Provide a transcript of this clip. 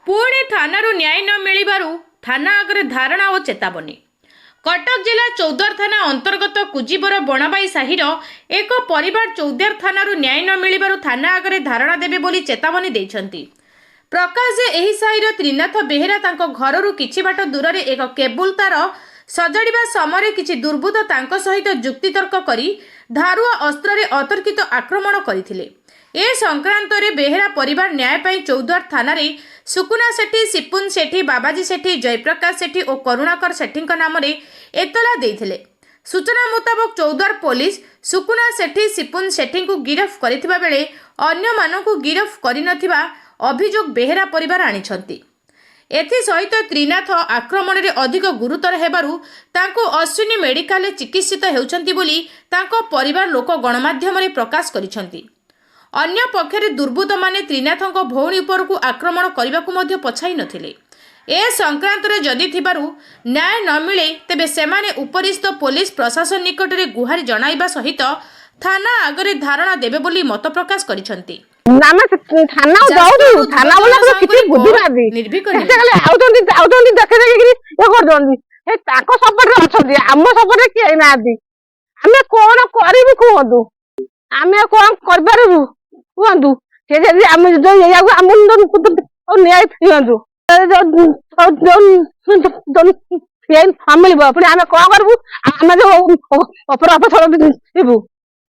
पुणे थानारू न्याय न मिलिबारु थाना आगे धारणा और चेतावनी। कटक जिला चौद्वार थाना अंतर्गत कुजीबर बणबाई साहिर एक परिवार चौद्वार थानारू न्याय न मिलिबारु थाना आगे धारणा देबे बोली चेतावनी दैछंती। प्रकाश जे एही साहिर त्रिनाथ बेहेरा तांको घररू किछि बाट दूर रे एक केबुल तार सजाड़िबा समय किछि दुर्बृत्त तांको सहित जुक्तितर्क करी धारुआ अस्त्र रे अतर्कित आक्रमण करथिले। ए संक्रांत रे बेहेरा परिवार न्याय पाई चौद्वार थाना रे सुकुना सेठी, सिपुन सेठी, बाबाजी सेठी, जयप्रकाश सेठी और करुणाकर सेठी नाम रे एतला देथिले। सूचना मुताबक चौद्वार पुलिस सुकुना सेठी, सिपुन सेठी को गिरफ करिथिबा बेले अन्य मानकु गिरफ करिनथिबा अभियोग बेहेरा परिवार आनिछंती। एथि सहित त्रिनाथ आक्रमण रे अधिक गुरुतर हेबारु तांको अश्विनी मेडिकल चिकित्सित हेउछंती बोली तांको परिवार लोक गणमाध्यम रे प्रकाश करिछंती। अन्य पक्षरे दुर्बृत्त माने त्रिनाथक भौणी उपरकू आक्रमण करने को पछाई नथिले। ए संक्रांत रे जदि थिबारु न्याय न मिले तेबे सेमाने उपरिस्थ पुलिस प्रशासन निकट रे गुहारी जणाइबा सहित थाना आगरे धारणा देबे बोली मत प्रकाश करिसंती। नामे थाना जाऊ थाना वाला को किछि बुद्धि बादी निर्भीक से खाली आउतंती देखे देखि ए कर दोंदी ए ताको सपोर्ट रे अछंती हम सपोर्ट रे के नादी हमें कोन करिबी कोहदु हमें कोन करबारबु कोहदु से जे हम जो या को हम न्याय फियंदु जो फैमिली पुणी आम कौन करूँ आम जो अपर अपथर